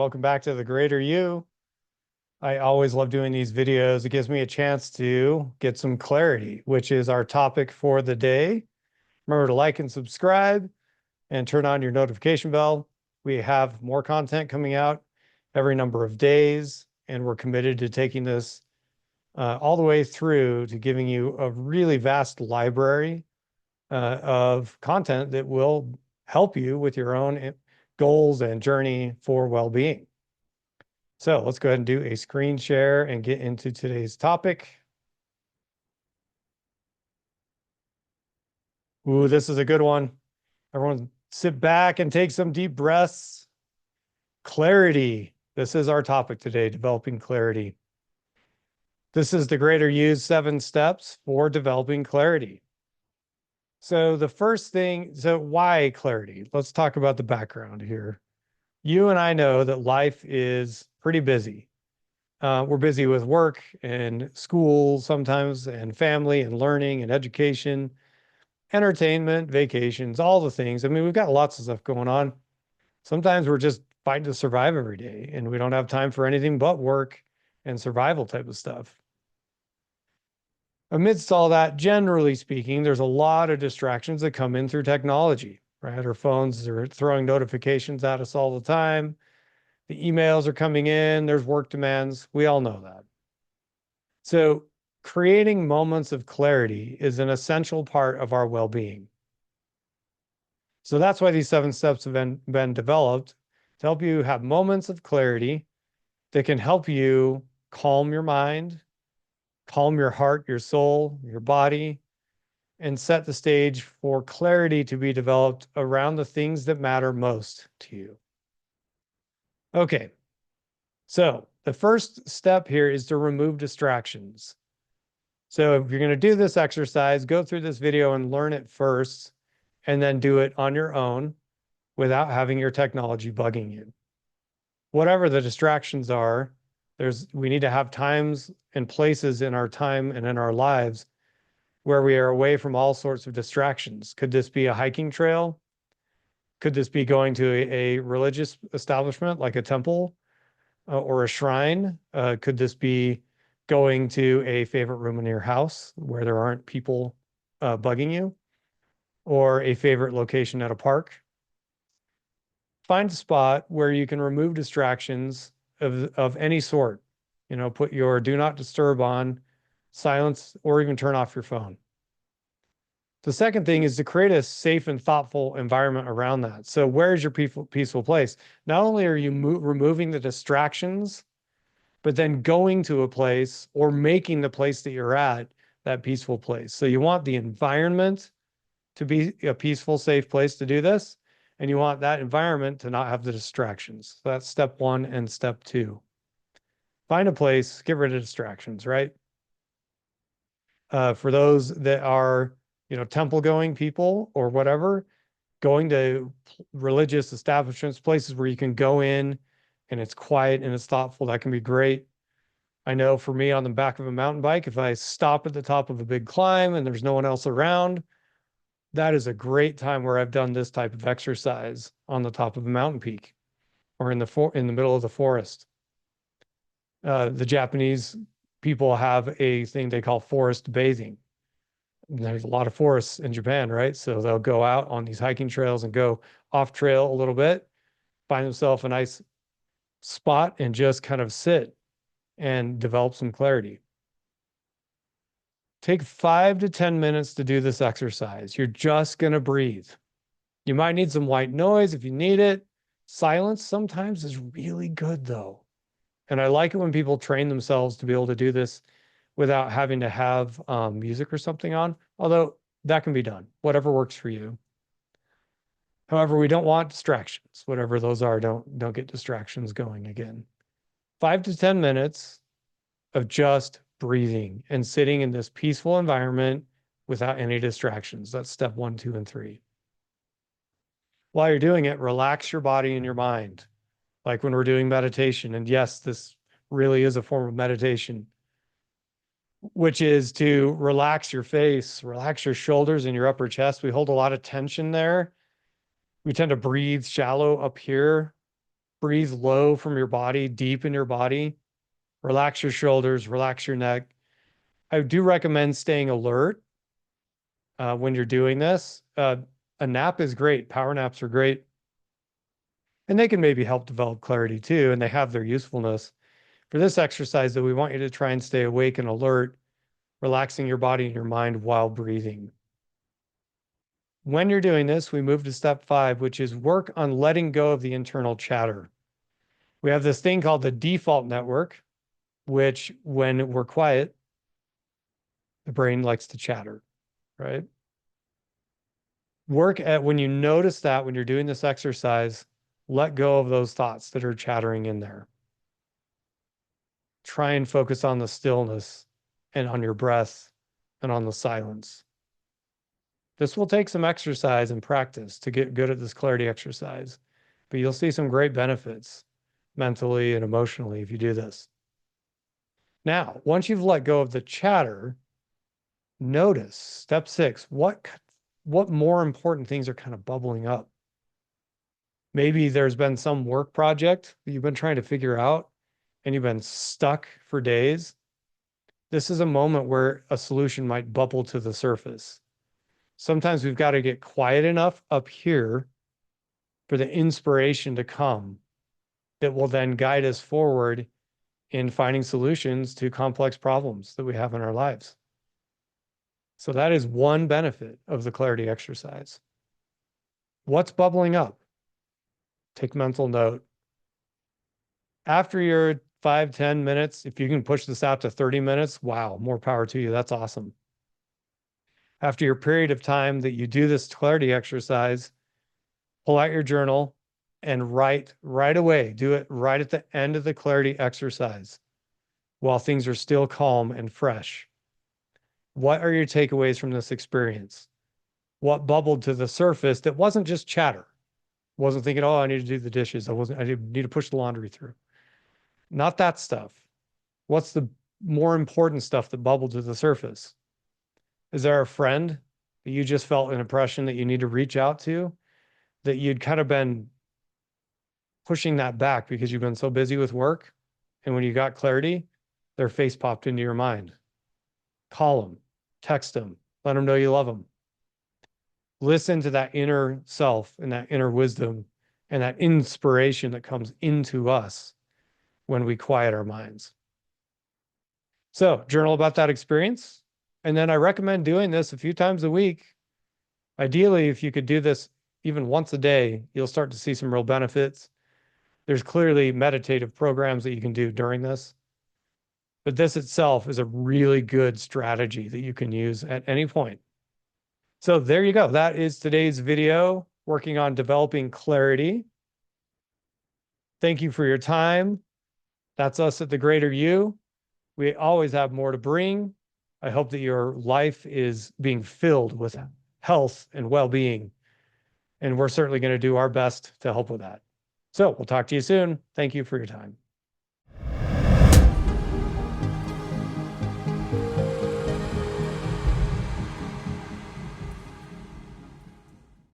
Welcome back to The Greater You. I always love doing these videos. It gives me a chance to get some clarity, which is our topic for the day. Remember to like and subscribe and turn on your notification bell. We have more content coming out every number of days, and we're committed to taking this all the way through to giving you a really vast library of content that will help you with your own goals and journey for well-being. So let's go ahead and do a screen share and get into today's topic. Ooh, this is a good one. Everyone sit back and take some deep breaths. Clarity. This is our topic today, developing clarity. This is the Greater You's 7 steps for developing clarity. So the first thing, so why clarity? Let's talk about the background here. You and I know that life is pretty busy. We're busy with work and school sometimes, and family and learning and education, entertainment, vacations, all the things. I mean, we've got lots of stuff going on. Sometimes we're just fighting to survive every day, and we don't have time for anything but work and survival type of stuff. Amidst all that, generally speaking, there's a lot of distractions that come in through technology, right? Our phones are throwing notifications at us all the time. The emails are coming in, there's work demands. We all know that. So creating moments of clarity is an essential part of our well-being. So that's why these 7 steps have been developed to help you have moments of clarity that can help you calm your mind, calm your heart, your soul, your body, and set the stage for clarity to be developed around the things that matter most to you. Okay, so the first step here is to remove distractions. So if you're going to do this exercise, go through this video and learn it first, and then do it on your own without having your technology bugging you. Whatever the distractions are, we need to have times and places in our time and in our lives where we are away from all sorts of distractions. Could this be a hiking trail? Could this be going to a religious establishment like a temple or a shrine? Could this be going to a favorite room in your house where there aren't people bugging you, or a favorite location at a park? Find a spot where you can remove distractions of any sort. You know, put your do not disturb on, silence, or even turn off your phone. The second thing is to create a safe and thoughtful environment around that. So where's your peaceful place? Not only are you removing the distractions, but then going to a place or making the place that you're at that peaceful place. So you want the environment to be a peaceful, safe place to do this, and you want that environment to not have the distractions. So that's step 1 and step 2. Find a place, get rid of distractions, right? For those that are, temple going people or whatever, going to religious establishments, places where you can go in and it's quiet and it's thoughtful, that can be great. I know for me on the back of a mountain bike, if I stop at the top of a big climb and there's no one else around, that is a great time where I've done this type of exercise on the top of a mountain peak or in the middle of the forest. The Japanese people have a thing they call forest bathing. There's a lot of forests in Japan, right? So they'll go out on these hiking trails and go off trail a little bit, find themselves a nice spot and just kind of sit and develop some clarity. Take 5 to 10 minutes to do this exercise. You're just going to breathe. You might need some white noise if you need it. Silence sometimes is really good though. And I like it when people train themselves to be able to do this without having to have music or something on, although that can be done, whatever works for you. However, we don't want distractions, whatever those are, don't get distractions going again. 5 to 10 minutes of just breathing and sitting in this peaceful environment without any distractions. That's step 1, 2, and 3. While you're doing it, relax your body and your mind. Like when we're doing meditation, and yes, this really is a form of meditation, which is to relax your face, relax your shoulders and your upper chest. We hold a lot of tension there. We tend to breathe shallow up here, breathe low from your body, deep in your body. Relax your shoulders, relax your neck. I do recommend staying alert when you're doing this. A nap is great. Power naps are great. And they can maybe help develop clarity too, and they have their usefulness. For this exercise, though, we want you to try and stay awake and alert, relaxing your body and your mind while breathing. When you're doing this, we move to step 5, which is work on letting go of the internal chatter. We have this thing called the default network, which when we're quiet, the brain likes to chatter, right? Work at when you notice that when you're doing this exercise, let go of those thoughts that are chattering in there. Try and focus on the stillness and on your breath and on the silence. This will take some exercise and practice to get good at this clarity exercise, but you'll see some great benefits mentally and emotionally if you do this. Now, once you've let go of the chatter, notice step 6, what more important things are kind of bubbling up. Maybe there's been some work project that you've been trying to figure out and you've been stuck for days. This is a moment where a solution might bubble to the surface. Sometimes we've got to get quiet enough up here for the inspiration to come that will then guide us forward in finding solutions to complex problems that we have in our lives. So that is one benefit of the clarity exercise. What's bubbling up? Take mental note. After your 5-10 minutes, if you can push this out to 30 minutes, wow, more power to you. That's awesome. After your period of time that you do this clarity exercise, pull out your journal and write right away. Do it right at the end of the clarity exercise while things are still calm and fresh. What are your takeaways from this experience? What bubbled to the surface that wasn't just chatter? Wasn't thinking, oh, I need to do the dishes. I need to push the laundry through. Not that stuff. What's the more important stuff that bubbled to the surface? Is there a friend that you just felt an impression that you need to reach out to, that you'd kind of been pushing that back because you've been so busy with work? And when you got clarity, their face popped into your mind. Call them, text them, let them know you love them. Listen to that inner self and that inner wisdom and that inspiration that comes into us when we quiet our minds. So journal about that experience. And then I recommend doing this a few times a week. Ideally, if you could do this even once a day, you'll start to see some real benefits. There's clearly meditative programs that you can do during this. But this itself is a really good strategy that you can use at any point. So there you go. That is today's video, working on developing clarity. Thank you for your time. That's us at The Greater You. We always have more to bring. I hope that your life is being filled with health and well-being. And we're certainly going to do our best to help with that. So we'll talk to you soon. Thank you for your time.